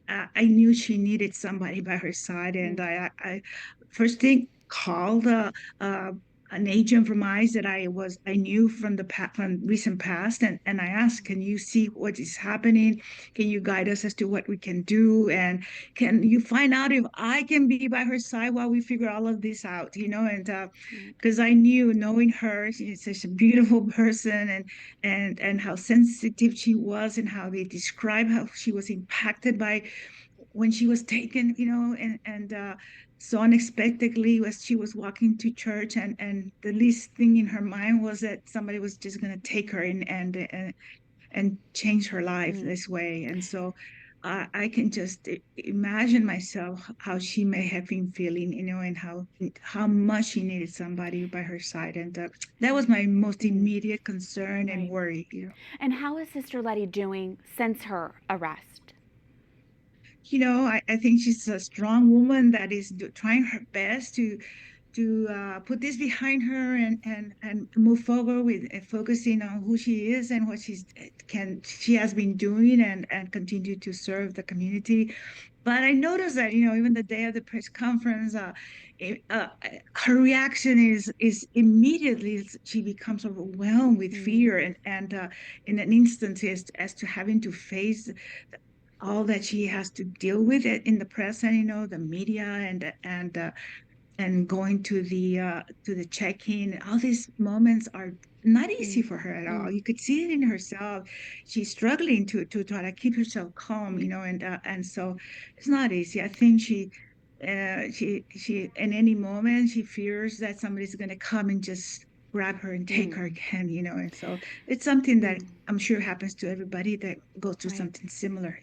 S: I knew she needed somebody by her side, and I first thing called an agent from ICE that I knew from recent past, and I asked, can you see what is happening? Can you guide us as to what we can do? And can you find out if I can be by her side while we figure all of this out? And because I knew, knowing her, she's such a beautiful person, and how sensitive she was, and how they describe how she was impacted by when she was taken, and so unexpectedly as she was walking to church, and the least thing in her mind was that somebody was just going to take her and change her life this way. And so I can just imagine myself how she may have been feeling, and how much she needed somebody by her side. And that was my most immediate concern and worry.
D: And how is Sister Letty doing since her arrest?
S: I think she's a strong woman that is trying her best to put this behind her and move forward with focusing on who she is and what she has been doing, and continue to serve the community. But I noticed that, even the day of the press conference, her reaction is immediately she becomes overwhelmed with fear, and in an instant as to having to face all that she has to deal with it in the press, and the media, and going to the check-in. All these moments are not easy for her at all. You could see it in herself. She's struggling to try to keep herself calm, and so it's not easy. I think she in any moment she fears that somebody's going to come and just grab her and take her again, and so it's something that I'm sure happens to everybody that goes through something similar,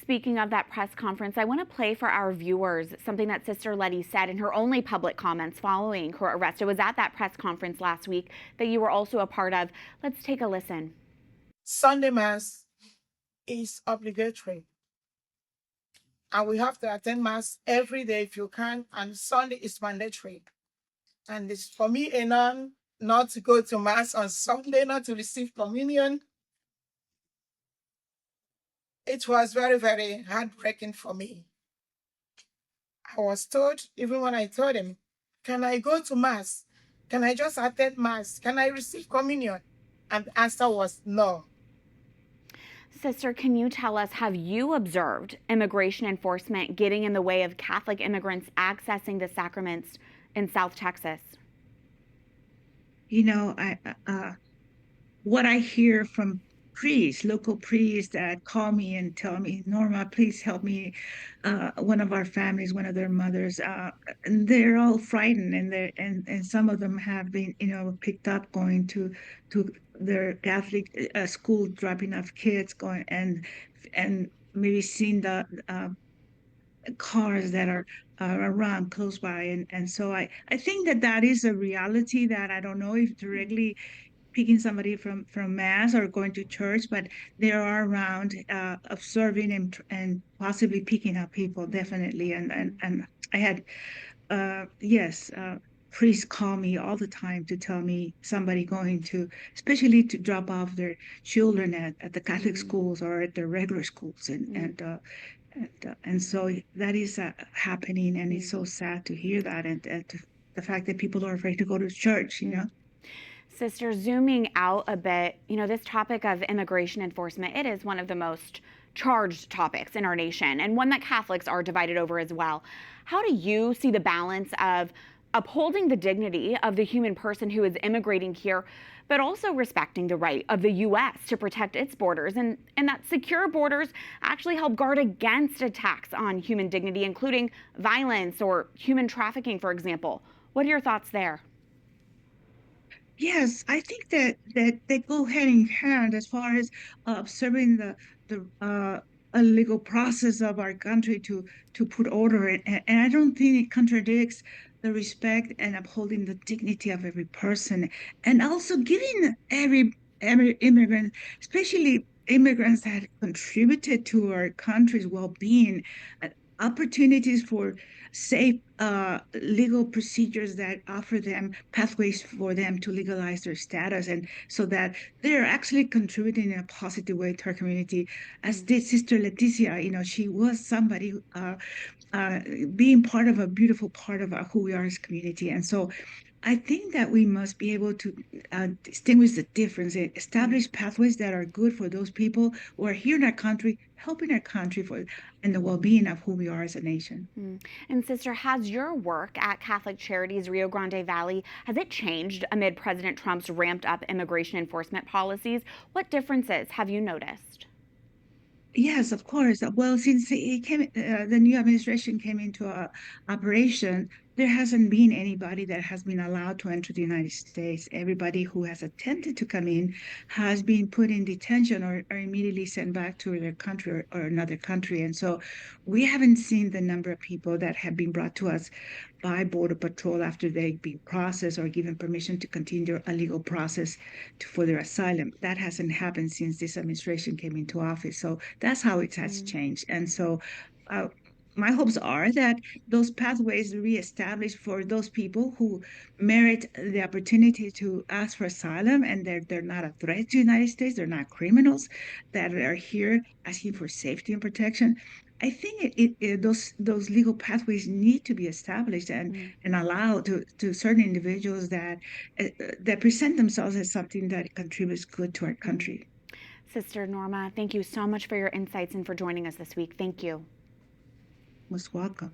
D: Speaking of that press conference, I want to play for our viewers something that Sister Letty said in her only public comments following her arrest. It was at that press conference last week that you were also a part of. Let's take a listen.
T: Sunday Mass is obligatory, and we have to attend Mass every day if you can, and Sunday is mandatory. And it's for me a nun not to go to Mass on Sunday, not to receive communion. It was very, very heartbreaking for me. I was told, even when I told him, can I go to Mass? Can I just attend Mass? Can I receive communion? And the answer was no.
D: Sister, can you tell us, have you observed immigration enforcement getting in the way of Catholic immigrants accessing the sacraments in South Texas?
S: What I hear from priests, local priests that call me and tell me, Norma, please help me. One of our families, one of their mothers, and they're all frightened, and some of them have been, picked up going to their Catholic school, dropping off kids, going and maybe seeing the cars that are around close by, and so I think that is a reality that I don't know if directly picking somebody from mass or going to church, but they are around observing and possibly picking up people, definitely. And I had priests call me all the time to tell me somebody going to, especially to drop off their children at the Catholic schools or at the regular schools, and so that is happening, and it's so sad to hear that, and the fact that people are afraid to go to church,
D: Sister, zooming out a bit, this topic of immigration enforcement, it is one of the most charged topics in our nation, and one that Catholics are divided over as well. How do you see the balance of upholding the dignity of the human person who is immigrating here, but also respecting the right of the U.S. to protect its borders, and that secure borders actually help guard against attacks on human dignity, including violence or human trafficking, for example? What are your thoughts there?
S: Yes, I think that they go hand in hand as far as observing the legal process of our country to put order in, and I don't think it contradicts the respect and upholding the dignity of every person, and also giving every immigrant, especially immigrants that contributed to our country's well-being, opportunities for safe legal procedures that offer them pathways for them to legalize their status, and so that they're actually contributing in a positive way to our community, as did Sister Leticia. She was somebody being part of a beautiful part of who we are as a community. And so I think that we must be able to distinguish the difference, establish pathways that are good for those people who are here in our country, helping our country and the well-being of who we are as a nation.
D: And Sister, has your work at Catholic Charities Rio Grande Valley, has it changed amid President Trump's ramped up immigration enforcement policies? What differences have you noticed?
S: Yes, of course. Well, since the new administration came into operation, there hasn't been anybody that has been allowed to enter the United States. Everybody who has attempted to come in has been put in detention or immediately sent back to their country or another country. And so we haven't seen the number of people that have been brought to us by Border Patrol after they've been processed or given permission to continue a legal process for their asylum. That hasn't happened since this administration came into office. So that's how it has changed. And so my hopes are that those pathways reestablished for those people who merit the opportunity to ask for asylum, and they're not a threat to the United States, they're not criminals, that are here asking for safety and protection. I think those legal pathways need to be established and allowed to certain individuals that present themselves as something that contributes good to our country.
D: Sister Norma, thank you so much for your insights and for joining us this week. Thank you.
S: Most welcome.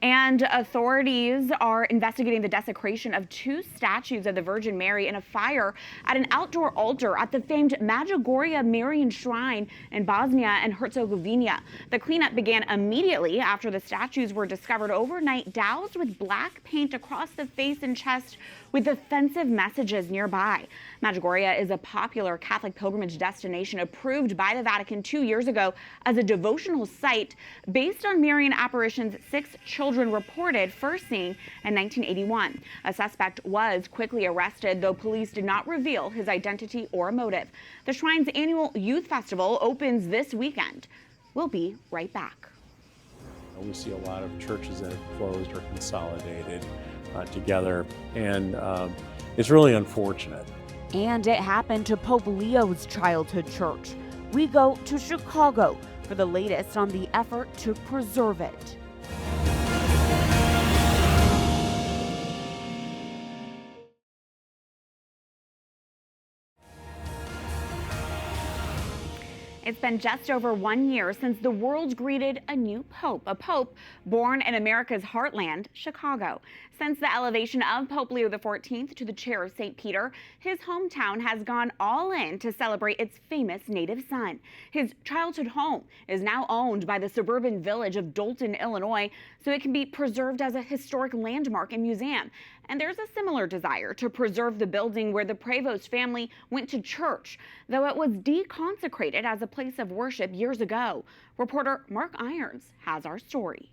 D: And authorities are investigating the desecration of 2 statues of the Virgin Mary in a fire at an outdoor altar at the famed Medjugorje Marian shrine in Bosnia and Herzegovina. The cleanup began immediately after the statues were discovered overnight, doused with black paint across the face and chest with offensive messages nearby. Medjugorje is a popular Catholic pilgrimage destination approved by the Vatican 2 years ago as a devotional site based on Marian apparitions 6 children reported first seeing in 1981. A suspect was quickly arrested, though police did not reveal his identity or motive. The shrine's annual youth festival opens this weekend. We'll be right back.
U: We see a lot of churches that have closed or consolidated together, and it's really unfortunate.
B: And it happened to Pope Leo's childhood church. We go to Chicago for the latest on the effort to preserve it.
D: It's been just over 1 year since the world greeted a new pope, a pope born in America's heartland, Chicago. Since the elevation of Pope Leo XIV to the chair of St. Peter, his hometown has gone all in to celebrate its famous native son. His childhood home is now owned by the suburban village of Dolton, Illinois, so it can be preserved as a historic landmark and museum. And there's a similar desire to preserve the building where the Prevost family went to church, though it was deconsecrated as a place of worship years ago. Reporter Mark Irons has our story.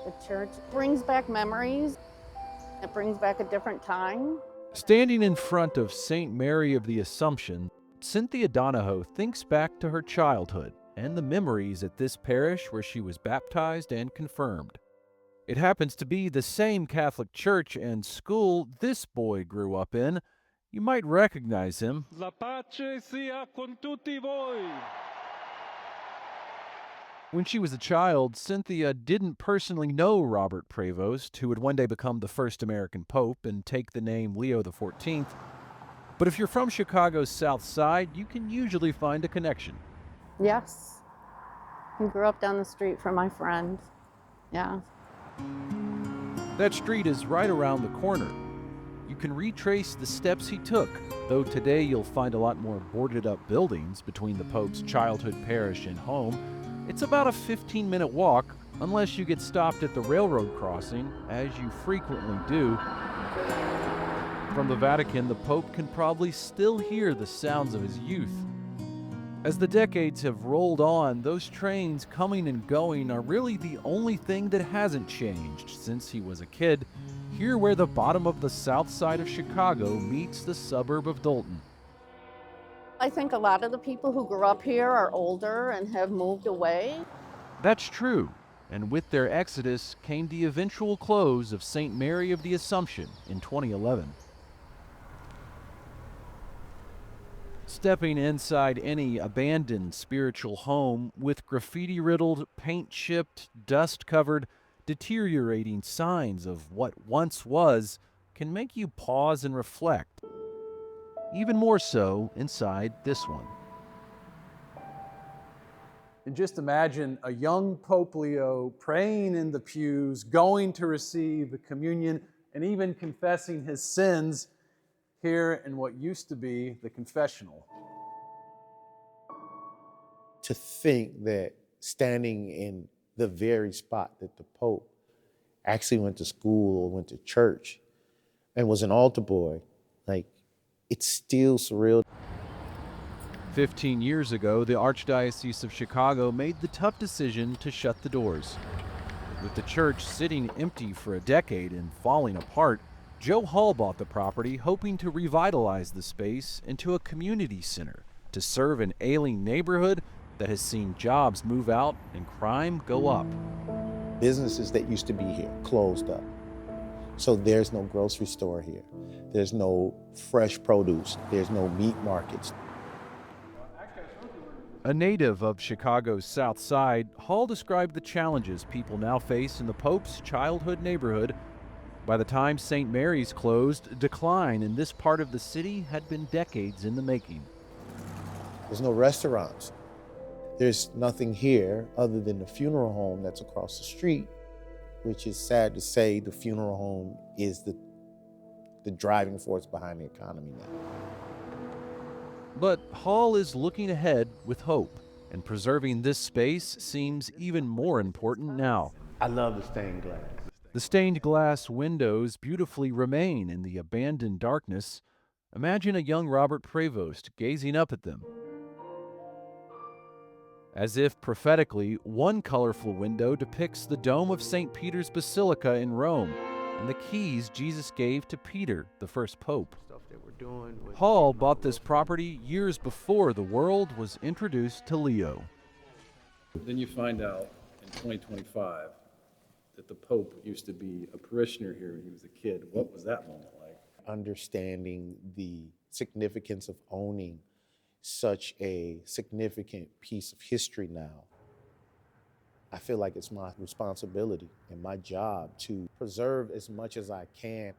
F: The church brings back memories. It brings back a different time.
V: Standing in front of St. Mary of the Assumption, Cynthia Donahoe thinks back to her childhood and the memories at this parish where she was baptized and confirmed. It happens to be the same Catholic church and school this boy grew up in. You might recognize him.
W: La pace sia con tutti voi.
V: When she was a child, Cynthia didn't personally know Robert Prevost, who would one day become the first American pope and take the name Leo XIV. But if you're from Chicago's South Side, you can usually find a connection.
F: Yes. I grew up down the street from my friend. Yeah.
V: That street is right around the corner. You can retrace the steps he took, though today you'll find a lot more boarded up buildings between the Pope's childhood parish and home. It's about a 15-minute walk, unless you get stopped at the railroad crossing, as you frequently do. From the Vatican, the Pope can probably still hear the sounds of his youth. As the decades have rolled on, those trains coming and going are really the only thing that hasn't changed since he was a kid, here where the bottom of the south side of Chicago meets the suburb of Dolton.
F: I think a lot of the people who grew up here are older and have moved away.
V: That's true, and with their exodus came the eventual close of St. Mary of the Assumption in 2011. Stepping inside any abandoned spiritual home with graffiti-riddled, paint-chipped, dust-covered, deteriorating signs of what once was can make you pause and reflect. Even more so inside this one.
X: And just imagine a young Pope Leo praying in the pews, going to receive the communion, and even confessing his sins here in what used to be the confessional.
M: To think that standing in the very spot that the Pope actually went to school or went to church and was an altar boy, like, it's still surreal.
V: 15 years ago, the Archdiocese of Chicago made the tough decision to shut the doors. With the church sitting empty for a decade and falling apart, Joe Hall bought the property hoping to revitalize the space into a community center to serve an ailing neighborhood that has seen jobs move out and crime go up.
M: Businesses that used to be here closed up. So there's no grocery store here. There's no fresh produce. There's no meat markets.
V: A native of Chicago's South Side, Hall described the challenges people now face in the Pope's childhood neighborhood. By the time St. Mary's closed, decline in this part of the city had been decades in the making.
M: There's no restaurants. There's nothing here other than the funeral home that's across the street, which is sad to say the funeral home is the driving force behind the economy now.
V: But Hall is looking ahead with hope, and preserving this space seems even more important now.
M: I love the stained glass.
V: The stained glass windows beautifully remain in the abandoned darkness. Imagine a young Robert Prevost gazing up at them. As if prophetically, one colorful window depicts the dome of St. Peter's Basilica in Rome and the keys Jesus gave to Peter, the first pope. Hall bought this property years before the world was introduced to Leo.
U: Then you find out in 2025 that the Pope used to be a parishioner here when he was a kid. What was that moment like?
M: Understanding the significance of owning such a significant piece of history now, I feel like it's my responsibility and my job to preserve as much as I can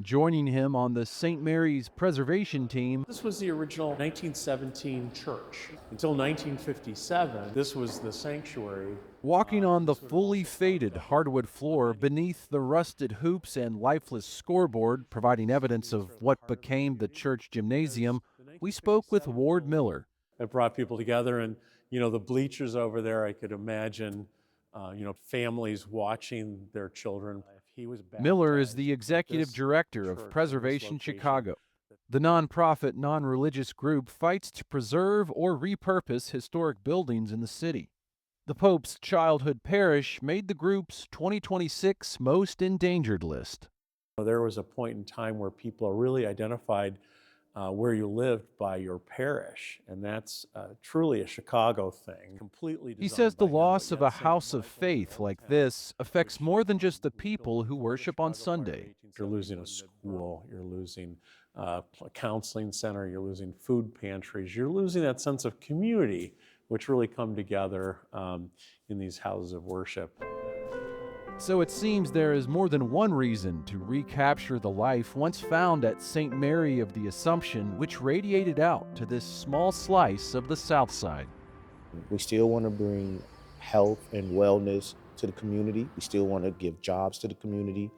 V: Joining him on the St. Mary's preservation team,
U: This was the original 1917 church. Until 1957, this was the sanctuary.
V: walking on the fully faded hardwood floor beneath the rusted hoops and lifeless scoreboard, providing evidence of what became the church gymnasium, we spoke with Ward Miller.
U: It brought people together, and the bleachers over there, I could imagine families watching their children. He was
V: Miller is the executive director of Preservation Chicago. The nonprofit, non-religious group fights to preserve or repurpose historic buildings in the city. The Pope's childhood parish made the group's 2026 Most Endangered list.
U: There was a point in time where people really identified where you lived by your parish, and that's truly a Chicago thing. Completely.
V: He says the loss of a house of faith like this affects more than just the people who worship on Sunday.
U: You're losing a school, you're losing a counseling center, you're losing food pantries, you're losing that sense of community, which really come together in these houses of worship.
V: So it seems there is more than one reason to recapture the life once found at St. Mary of the Assumption, which radiated out to this small slice of the South Side.
M: We still want to bring health and wellness to the community. We still want to give jobs to the community.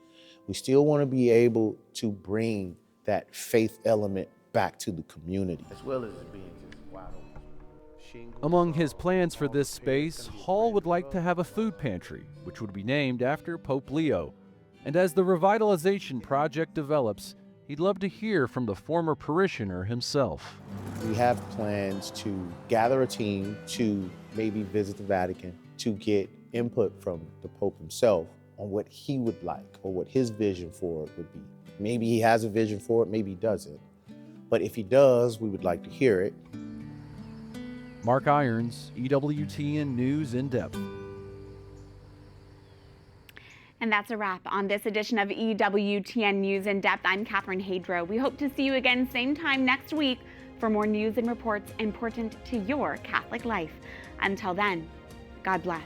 M: We still want to be able to bring that faith element back to the community.
G: As well as being just wide open.
V: Among his plans for this space, Hall would like to have a food pantry, which would be named after Pope Leo. And as the revitalization project develops, he'd love to hear from the former parishioner himself.
M: We have plans to gather a team to maybe visit the Vatican to get input from the Pope himself on what he would like or what his vision for it would be. Maybe he has a vision for it, maybe he doesn't. But if he does, we would like to hear it.
V: Mark Irons, EWTN News in Depth.
D: And that's a wrap on this edition of EWTN News in Depth. I'm Catherine Hadro. We hope to see you again same time next week for more news and reports important to your Catholic life. Until then, God bless.